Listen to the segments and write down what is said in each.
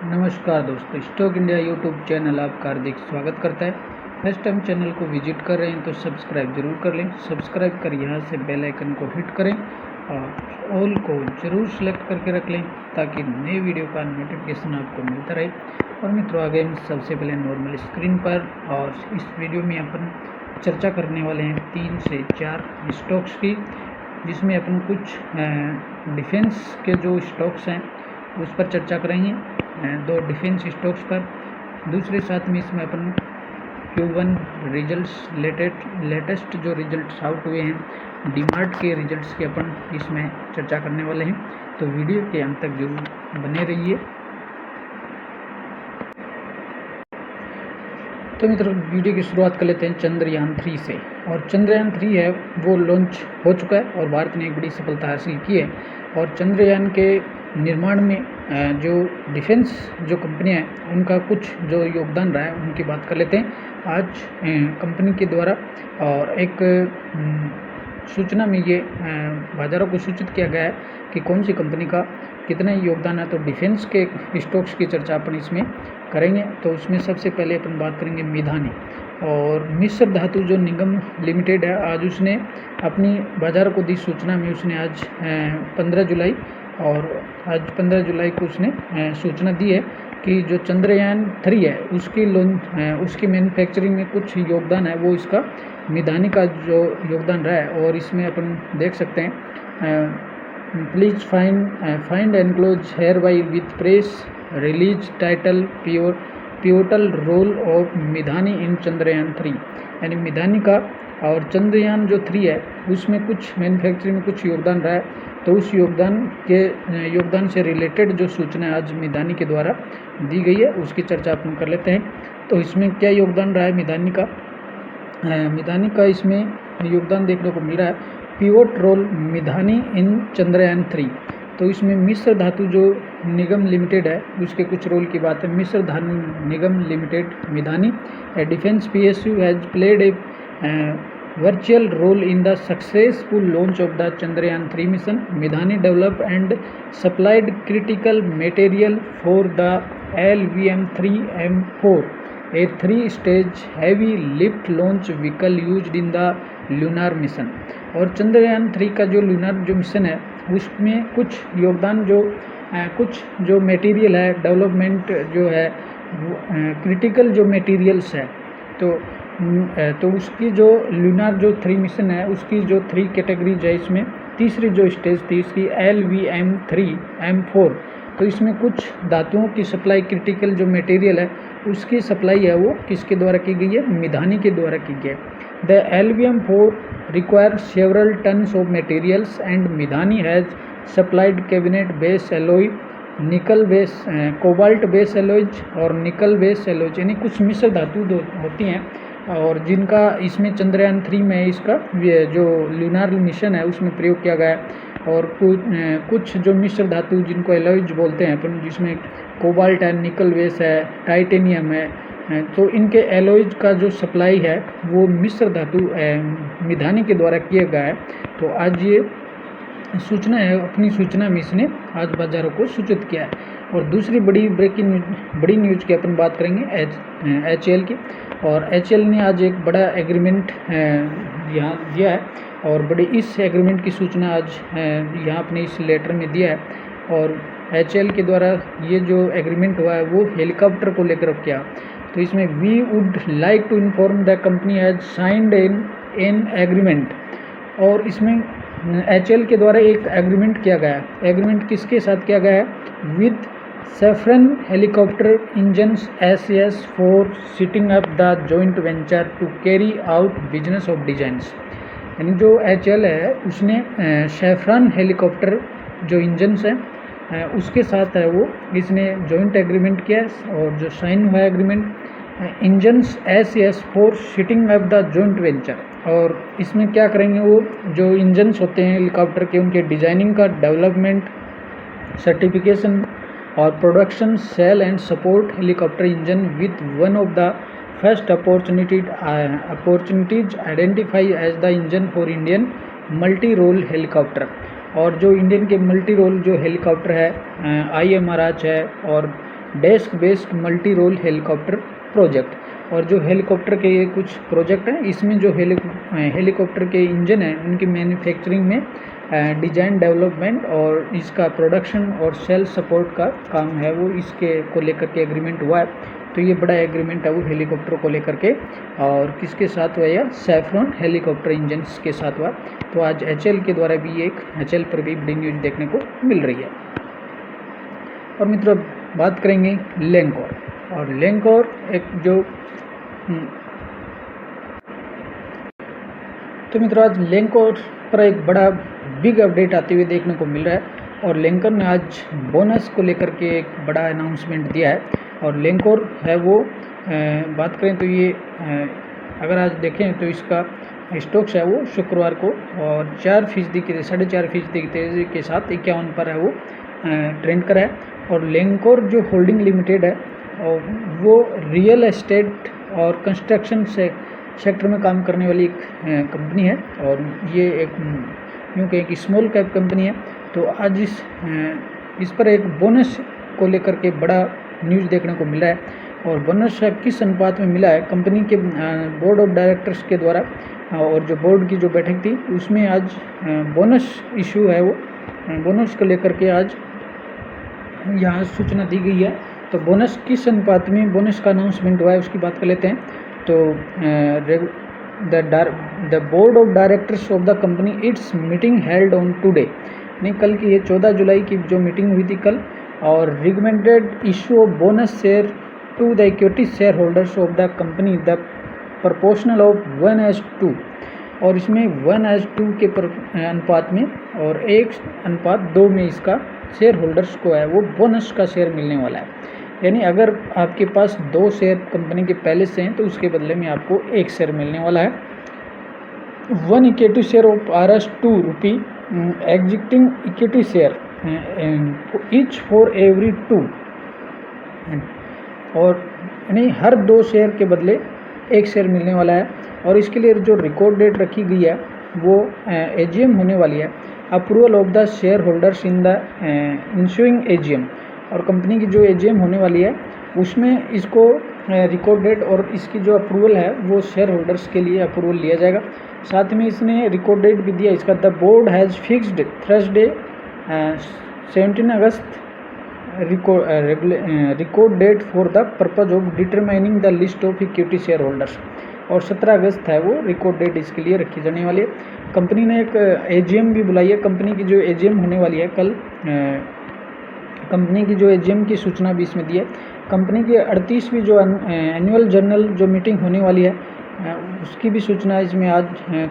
नमस्कार दोस्तों, stock India YouTube channel आपका हार्दिक स्वागत करता है। फर्स्ट टाइम चैनल को विजिट कर रहे हैं तो सब्सक्राइब जरूर कर लें। सब्सक्राइब कर यहाँ से बेल आइकन को हिट करें और ऑल को जरूर सेलेक्ट करके रख लें ताकि नए वीडियो का नोटिफिकेशन आपको मिलता रहे। और मित्रों, आगे हम सबसे पहले नॉर्मल स्क्रीन पर और इस वीडियो में अपन चर्चा करने वाले हैं 3 से 4 स्टॉक्स की, जिसमें अपन कुछ डिफेंस के जो स्टॉक्स हैं उस पर चर्चा करेंगे, 2 डिफेंस स्टॉक्स पर। दूसरे साथ में इसमें अपन Q1 रिजल्ट्स लेटेस्ट जो रिजल्ट्स आउट हुए हैं डीमार्ट के रिजल्ट्स के अपन इसमें चर्चा करने वाले हैं, तो वीडियो के अंत तक जरूर बने रहिए। तो मित्रों, वीडियो की शुरुआत कर लेते हैं चंद्रयान 3 से। और चंद्रयान 3 है वो लॉन्च हो चुका है और भारत ने एक बड़ी सफलता हासिल की है। और चंद्रयान के निर्माण में जो डिफेंस जो कंपनियां हैं उनका कुछ जो योगदान रहा है उनकी बात कर लेते हैं आज कंपनी के द्वारा। और एक सूचना में ये बाज़ारों को सूचित किया गया है कि कौन सी कंपनी का कितना योगदान है। तो डिफेंस के स्टॉक्स की चर्चा अपन इसमें करेंगे। तो उसमें सबसे पहले अपन बात करेंगे मिधानी और मिश्र धातु जो निगम लिमिटेड है। आज उसने अपनी बाज़ार को दी सूचना में उसने आज 15 जुलाई और आज 15 जुलाई को उसने सूचना दी है कि जो चंद्रयान 3 है उसकी मैन्युफैक्चरिंग में कुछ योगदान है वो इसका मिधानी का जो योगदान रहा है। और इसमें अपन देख सकते हैं please find enclose here by with press release title pivotal role of MIDHANI in Chandrayaan 3, यानी मिधानी का और चंद्रयान जो 3 है उसमें कुछ मैन्युफैक्चरिंग में कुछ योगदान रहा है। तो उस योगदान से रिलेटेड जो सूचना आज मिधानी के द्वारा दी गई है उसकी चर्चा अपन कर लेते हैं। तो इसमें क्या योगदान रहा है मिधानी का इसमें योगदान देखने को मिल रहा है pivot role Midhani in Chandrayaan 3। तो इसमें मिश्र धातु जो निगम लिमिटेड है उसके कुछ रोल की बात है। Mishra Dhatu Nigam limited MIDHANI a defence PSU has played a virtual role in the successful launch of the Chandrayaan 3 mission. Midhani developed and supplied critical material for the LVM-3M4, a 3-stage heavy lift launch vehicle used in the lunar mission. और चंद्रयान 3 का जो lunar जो mission है उसमें कुछ योगदान कुछ जो मटेरियल है डेवलपमेंट जो है क्रिटिकल जो मटेरियल्स है तो उसकी जो लूनर जो 3 मिशन है उसकी जो 3 कैटेगरीज है। इसमें तीसरी जो स्टेज थी इसकी LVM-3M4। तो इसमें कुछ धातुओं की सप्लाई क्रिटिकल जो मटेरियल है उसकी सप्लाई है वो किसके द्वारा की गई है, मिधानी के द्वारा की गई है। The LVM-4 require several tons of materials and Midhani has supplied cabinet base alloy निकल बेस कोबाल्ट बेस एलोइज और निकल बेस एलोइज, यानी कुछ मिश्र धातु होती हैं और जिनका इसमें चंद्रयान 3 में इसका जो लूनर मिशन है उसमें प्रयोग किया गया है। और कुछ जो मिश्र धातु जिनको एलॉयज बोलते हैं अपन, जिसमें कोबाल्ट है, निकल बेस है, टाइटेनियम है, तो इनके एलॉयज का जो सप्लाई है वो मिश्र धातु मिधानी के द्वारा किया गया है। तो आज ये सूचना है, अपनी सूचना में इसने आज बाज़ारों को सूचित किया है। और दूसरी बड़ी न्यूज़ की अपन बात करेंगे HAL की। और HAL ने आज एक बड़ा एग्रीमेंट यहाँ दिया है और इस एग्रीमेंट की सूचना आज यहाँ अपने इस लेटर में दिया है। और HAL के द्वारा ये जो एग्रीमेंट हुआ है वो हेलीकॉप्टर को लेकर किया। तो इसमें we would like to inform the company has signed an agreement. और इसमें HAL के द्वारा एक एग्रीमेंट किया गया है। एग्रीमेंट किसके साथ किया गया है, with Safran helicopter engines SAS for setting up the joint venture to carry out business of designs। यानी जो HAL है उसने सैफरन हेलीकॉप्टर जो इंजन्स हैं उसके साथ है वो इसने जॉइंट एग्रीमेंट किया है। और जो साइन हुआ agreement engines SAS for setting up the joint venture। और इसमें क्या करेंगे, वो जो इंजन्स होते हैं हेलीकॉप्टर के उनके डिज़ाइनिंग का डेवलपमेंट, सर्टिफिकेशन और production, sell and support helicopter engine with one of the first opportunities identify as the engine for Indian multi role helicopter. और जो इंडियन के मल्टी रोल जो हेलीकॉप्टर है IMRH है और deck based multi role helicopter project. और जो helicopter के ये कुछ प्रोजेक्ट हैं, इसमें जो हेलीकॉप्टर के इंजन हैं उनकी मैन्युफैक्चरिंग में डिजाइन डेवलपमेंट और इसका प्रोडक्शन और सेल सपोर्ट का काम है, वो इसके को लेकर के एग्रीमेंट हुआ है। तो ये बड़ा एग्रीमेंट है वो हेलीकॉप्टर को लेकर के, और किसके साथ हुआ, या सैफ्रॉन हेलीकॉप्टर इंजन्स के साथ हुआ। तो आज HAL के द्वारा भी HAL पर भी बड़ी न्यूज देखने को मिल रही है। और मित्रों बात करेंगे लैंकोर, और लैंकोर एक जो तो मित्रों आज लैंकोर पर एक बड़ा बिग अपडेट आते हुए देखने को मिल रहा है, और लैंकोर ने आज बोनस को लेकर के एक बड़ा अनाउंसमेंट दिया है। और लैंकोर है वो बात करें तो ये अगर आज देखें तो इसका स्टॉक्स है वो शुक्रवार को और 4% की 4.5% की तेज़ी के साथ 51 पर है वो ट्रेंड कर है। और लैंकोर जो होल्डिंग लिमिटेड है वो रियल एस्टेट और कंस्ट्रक्शन से सेक्टर में काम करने वाली एक कंपनी है, और ये एक यूँ कि एक स्मॉल कैप कंपनी है। तो आज इस पर एक बोनस को लेकर के बड़ा न्यूज़ देखने को मिला है। और बोनस किस अनुपात में मिला है, कंपनी के बोर्ड ऑफ डायरेक्टर्स के द्वारा और जो बोर्ड की जो बैठक थी उसमें आज बोनस इशू है वो बोनस को लेकर के आज यहाँ सूचना दी गई है। तो बोनस किस अनुपात में बोनस का अनाउंसमेंट हुआ है उसकी बात कर लेते हैं। तो the board of directors of the company it's meeting held on today, नहीं कल की, ये 14 जुलाई की जो मीटिंग हुई थी कल, और recommended issue of bonus share to the equity share holders of the company the proportional of 1:2, और इसमें 1:2 के अनुपात में और 1:2 में इसका शेयर होल्डर्स को है वो बोनस का शेयर मिलने वाला है। यानी अगर आपके पास 2 शेयर कंपनी के पहले से हैं तो उसके बदले में आपको 1 शेयर मिलने वाला है। 1 equity share of Rs2 rupee existing equity share each for every 2, और यानी हर 2 शेयर के बदले 1 शेयर मिलने वाला है। और इसके लिए जो रिकॉर्ड डेट रखी गई है वो AGM होने वाली है, approval of the shareholders in the ensuing AGM, और कंपनी की जो AGM होने वाली है उसमें इसको रिकॉर्ड डेट और इसकी जो अप्रूवल है वो शेयर होल्डर्स के लिए अप्रूवल लिया जाएगा। साथ में इसने रिकॉर्ड डेट भी दिया इसका, the board has fixed Thursday 17 August record date for the purpose of determining the list of equity share holders, और 17 अगस्त है वो रिकॉर्ड डेट इसके लिए रखी जाने वाली है। कंपनी ने एक AGM भी बुलाई है, कंपनी की जो AGM होने वाली है कल, कंपनी की जो AGM की सूचना भी इसमें दी है। कंपनी की 38वीं जो एनुअल जनरल जो मीटिंग होने वाली है उसकी भी सूचना इसमें आज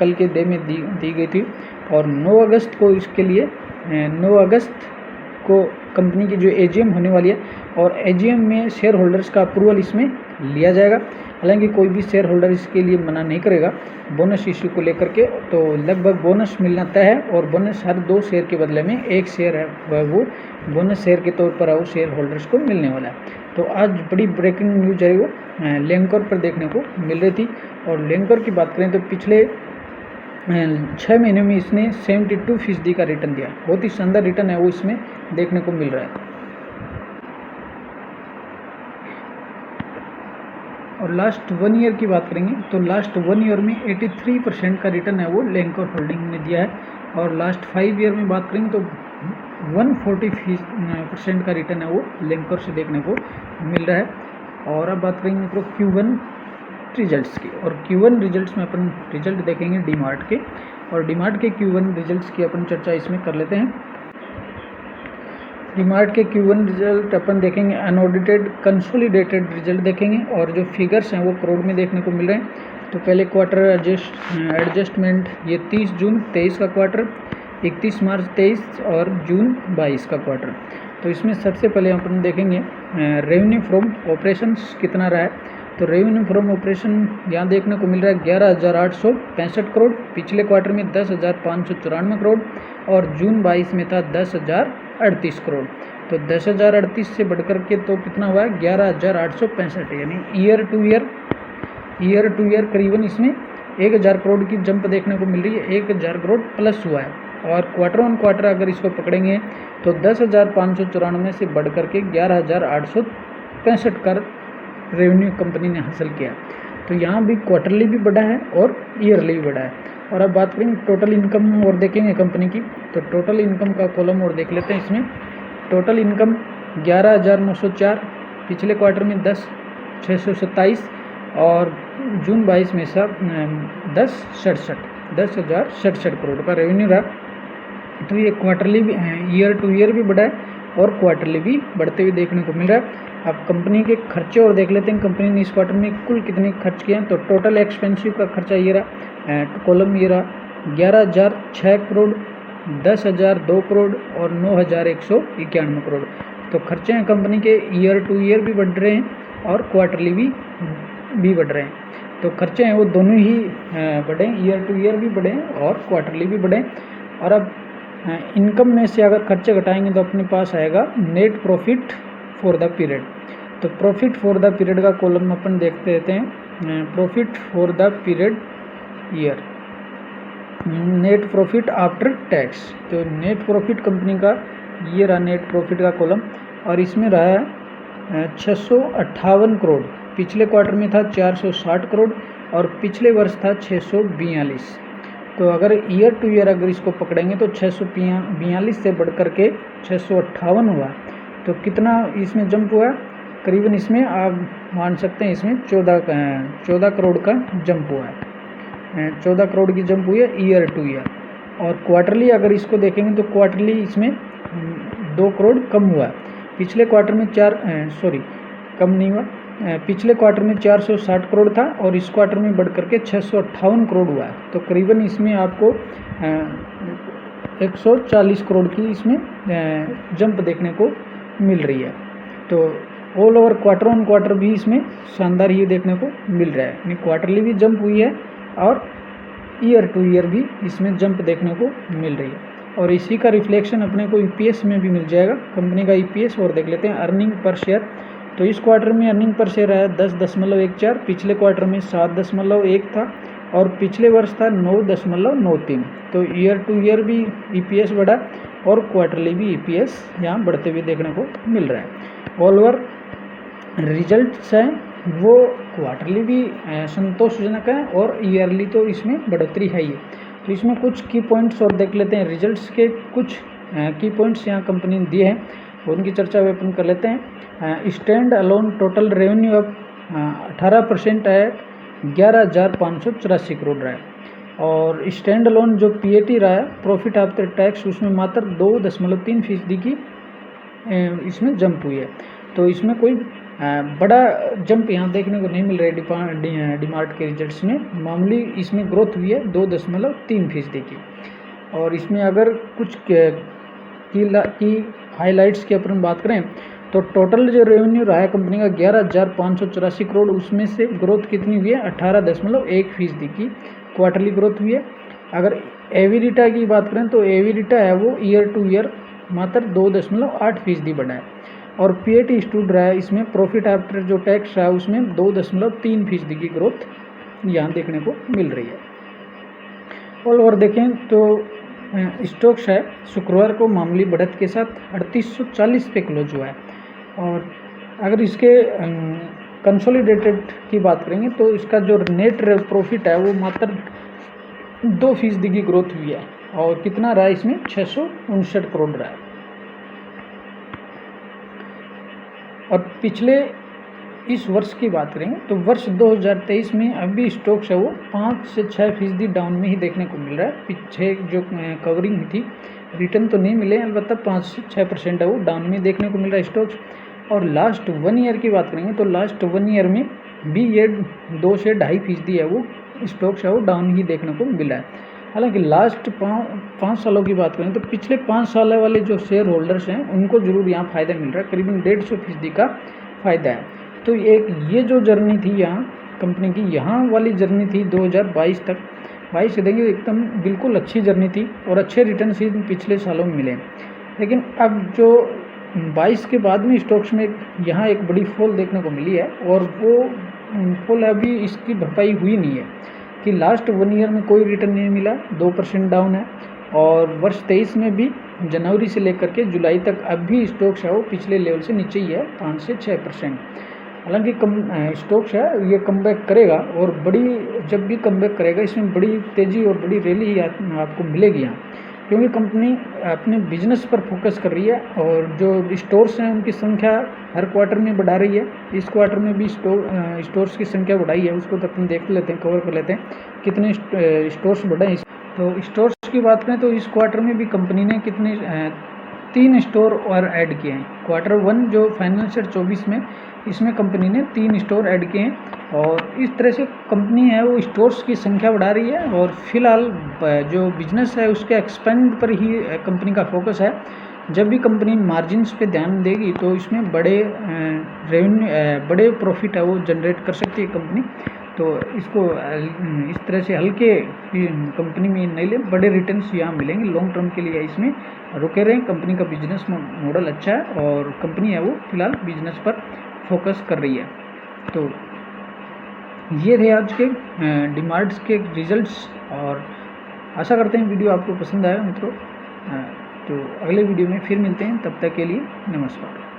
कल के डे में दी गई थी, और 9 अगस्त को इसके लिए 9 अगस्त को कंपनी की जो AGM होने वाली है, और AGM में शेयर होल्डर्स का अप्रूवल इसमें लिया जाएगा। हालांकि कोई भी शेयर होल्डर इसके लिए मना नहीं करेगा बोनस इशू को लेकर के, तो लगभग बोनस मिलना तय है, और बोनस हर 2 शेयर के बदले में 1 शेयर है वो बोनस शेयर के तौर पर है वो शेयर होल्डर्स को मिलने वाला है। तो आज बड़ी ब्रेकिंग न्यूज है वो लैंकोर पर देखने को मिल रही थी। और लैंकोर की बात करें तो पिछले 6 महीने में इसने 72% का रिटर्न दिया, बहुत ही शानदार रिटर्न है वो इसमें देखने को मिल रहा है। और लास्ट 1 ईयर की बात करेंगे तो लास्ट 1 ईयर में 83% का रिटर्न है वो लैंकोर होल्डिंग ने दिया है, और लास्ट 5 ईयर में बात करेंगे तो 140% का रिटर्न है वो लैंकोर से देखने को मिल रहा है। और अब बात करेंगे तो Q1 रिजल्ट्स की, और Q1 रिजल्ट्स में अपन रिजल्ट देखेंगे डीमार्ट के, और डीमार्ट के Q1 रिजल्ट्स की अपन चर्चा इसमें कर लेते हैं। डीमार्ट के Q1 रिजल्ट अपन देखेंगे, अनऑडिटेड कंसोलिडेटेड रिजल्ट देखेंगे, और जो फिगर्स हैं वो करोड़ में देखने को मिल रहे हैं। तो पहले क्वार्टर एडजस्टमेंट ये 30 जून 23 का क्वार्टर, 31 मार्च 23 और जून 22 का क्वार्टर। तो इसमें सबसे पहले अपन देखेंगे रेवेन्यू फ्रॉम ऑपरेशंस कितना रहा है। तो रेवेन्यू फ्रॉम ऑपरेशन यहाँ देखने को मिल रहा है 11,865 करोड़, पिछले क्वार्टर में 10,594 करोड़, और जून 22 में था 10,038 करोड़। तो 10,038 से बढ़कर के तो कितना हुआ है 11,865, यानी ईयर टू ईयर करीबन इसमें 1,000 करोड़ की जंप देखने को मिल रही है, 1,000 करोड़ प्लस हुआ है। और क्वार्टर ऑन क्वार्टर अगर इसको पकड़ेंगे तो 10,594 से बढ़कर के 11,838 65 का रेवेन्यू कंपनी ने हासिल किया। तो यहाँ भी क्वार्टरली भी बढ़ा है और ईयरली भी बढ़ा है। और अब बात करेंगे टोटल इनकम और देखेंगे कंपनी की, तो टोटल इनकम का कॉलम और देख लेते हैं। इसमें टोटल इनकम 11,904, पिछले क्वार्टर में 10,627 और जून 22 में सब 10,067 करोड़ का रेवेन्यू रहा। तो ये क्वार्टरली भी ईयर टू ईयर भी बढ़ा है और क्वार्टरली भी बढ़ते हुए देखने को मिल रहा है। अब कंपनी के खर्चे और देख लेते हैं, कंपनी ने इस क्वार्टर में कुल कितने खर्च किए हैं। तो टोटल एक्सपेंसिव का खर्चा ये रहा, कॉलम ये रहा 11,006 करोड़, 10,002 करोड़ और 9,191 करोड़। तो खर्चे हैं कंपनी के ईयर टू ईयर भी बढ़ रहे हैं और क्वार्टरली भी बढ़ रहे हैं। तो खर्चे हैं वो दोनों ही बढ़े, ईयर टू ईयर भी बढ़े और क्वार्टरली भी बढ़े। और अब इनकम में से अगर खर्चे घटाएंगे तो अपने पास आएगा net profit for the period. तो प्रॉफिट फॉर द पीरियड का कॉलम अपन देखते रहते हैं, profit for the period year, net profit after tax. तो नेट प्रॉफिट कंपनी का ये रहा नेट प्रॉफिट का कॉलम और इसमें रहा है 658 करोड़, पिछले क्वार्टर में था 460 करोड़ और पिछले वर्ष था 642। तो अगर ईयर टू ईयर अगर इसको पकड़ेंगे तो 642 से बढ़ कर के 658 हुआ। तो कितना इसमें जंप हुआ, करीबन इसमें आप मान सकते हैं इसमें 14 करोड़ का जंप हुआ है, 14 करोड़ की जंप हुई है ईयर टू ईयर। और क्वार्टरली अगर इसको देखेंगे तो क्वार्टरली इसमें 2 करोड़ कम हुआ है। पिछले क्वार्टर में कम नहीं हुआ, पिछले क्वार्टर में 460 करोड़ था और इस क्वार्टर में बढ़ करके 658 करोड़ हुआ है। तो करीबन इसमें आपको 140 करोड़ की इसमें जंप देखने को मिल रही है। तो all over quarter on quarter भी इसमें शानदार ये देखने को मिल रहा है, यानी क्वार्टरली भी जंप हुई है और ईयर टू ईयर भी इसमें जंप देखने को मिल रही है। और इसी का रिफ्लेक्शन अपने को ईपीएस में भी मिल जाएगा, कंपनी का ईपीएस। और देख लेते हैं अर्निंग पर शेयर। तो इस क्वार्टर में अर्निंग पर शेयर है 10.14, पिछले क्वार्टर में 7.1 था और पिछले वर्ष था 9.93। तो ईयर टू ईयर भी ईपीएस बढ़ा और क्वार्टरली भी ईपीएस यहाँ बढ़ते हुए देखने को मिल रहा है। ऑल ओवर रिजल्ट्स हैं वो क्वार्टरली भी संतोषजनक है और ईयरली तो इसमें बढ़ोतरी है ही। तो इसमें कुछ की पॉइंट्स और देख लेते हैं, रिजल्ट्स के कुछ की पॉइंट्स यहाँ कंपनी ने दिए हैं और उनकी चर्चा अपन कर लेते हैं। स्टैंड अलोन टोटल रेवेन्यू अब 18% है, 11,584 करोड़ रहा है। और स्टैंड अलोन जो पीएटी रहा है, प्रॉफिट आफ्टर टैक्स, उसमें मात्र 2.3% की इसमें जंप हुई है। तो इसमें कोई बड़ा जंप यहाँ देखने को नहीं मिल रहा है डीमार्ट के रिजल्ट्स में, मामूली इसमें ग्रोथ हुई है 2.3% की। और इसमें अगर कुछ की हाइलाइट्स की अपन बात करें तो टोटल जो रेवेन्यू रहा है कंपनी का 11,584 करोड़, उसमें से ग्रोथ कितनी हुई है 18.1% की क्वार्टरली ग्रोथ हुई है। अगर एविडिटा की बात करें तो एविडिटा है वो ईयर टू ईयर मात्र 2.8% बढ़ा है। और पीएटी स्टूड रहा है इसमें प्रॉफिट आफ्टर जो टैक्स रहा है उसमें 2.3% की ग्रोथ यहाँ देखने को मिल रही है। और देखें तो स्टॉक्स है शुक्रवार को मामूली बढ़त के साथ 3840 पे क्लोज हुआ है। और अगर इसके कंसोलिडेटेड की बात करेंगे तो इसका जो नेट प्रॉफिट है वो मात्र 2% की ग्रोथ हुई है और कितना रहा है इसमें 659 करोड़ रहा है। और पिछले इस वर्ष की बात करेंगे तो वर्ष 2023 में अभी स्टॉक्स है वो 5 से 6% डाउन में ही देखने को मिल रहा है। पीछे जो कवरिंग थी रिटर्न तो नहीं मिले, अलबत्ता 5 से 6% है वो डाउन में देखने को मिल रहा है स्टॉक्स। और लास्ट 1 ईयर की बात करेंगे तो लास्ट 1 ईयर में भी ये 2 से 2.5% है वो स्टॉक्स है वो डाउन ही देखने को मिला है। हालांकि लास्ट 5 सालों की बात करें तो पिछले 5 साल वाले जो शेयर होल्डर्स हैं उनको जरूर यहाँ फ़ायदा मिल रहा है, करीबन 150% का फ़ायदा है। तो एक ये जो जर्नी थी यहाँ कंपनी की, यहाँ वाली जर्नी थी 2022 तक, 22 से देंगे एकदम बिल्कुल अच्छी जर्नी थी और अच्छे रिटर्न ही पिछले सालों में मिले। लेकिन अब जो 22 के बाद में स्टॉक्स में यहाँ एक बड़ी फॉल देखने को मिली है और वो फॉल अभी इसकी भरपाई हुई नहीं है कि लास्ट 1 ईयर में कोई रिटर्न नहीं मिला, 2% डाउन है। और वर्ष 23 में भी जनवरी से लेकर के जुलाई तक अब भी स्टॉक्स है वो पिछले लेवल से नीचे ही है, 5 से 6%। हालांकि स्टॉक्स है ये कमबैक करेगा, और जब भी कमबैक करेगा इसमें बड़ी तेज़ी और बड़ी रैली ही आपको मिलेगी यहाँ, क्योंकि कंपनी अपने बिजनेस पर फोकस कर रही है और जो स्टोर्स हैं उनकी संख्या हर क्वार्टर में बढ़ा रही है। इस क्वार्टर में भी स्टोर्स की संख्या बढ़ाई है, उसको तो अपन देख लेते हैं, कवर कर लेते हैं कितने स्टोर्स बढ़े हैं। तो स्टोर्स की बात करें तो इस क्वार्टर में भी कंपनी ने कितने 3 स्टोर और ऐड किए हैं। Q1 जो फाइनेंशियल 24 में, इसमें कंपनी ने 3 स्टोर ऐड किए हैं, और इस तरह से कंपनी है वो स्टोर्स की संख्या बढ़ा रही है, और फिलहाल जो बिजनेस है उसके एक्सपेंड पर ही कंपनी का फोकस है। जब भी कंपनी मार्जिन्स पे ध्यान देगी तो इसमें बड़े बड़े प्रॉफिट है वो जनरेट कर सकती है कंपनी। तो इसको इस तरह से हल्के कंपनी में नहीं ले, बड़े रिटर्न्स यहाँ मिलेंगे लॉन्ग टर्म के लिए, इसमें रुके रहें। कंपनी का बिजनेस मॉडल अच्छा है और कंपनी है वो फिलहाल बिजनेस पर फोकस कर रही है। तो ये थे आज के डीमार्ट्स के रिजल्ट्स, और आशा करते हैं वीडियो आपको पसंद आया मित्रों। तो अगले वीडियो में फिर मिलते हैं, तब तक के लिए नमस्कार।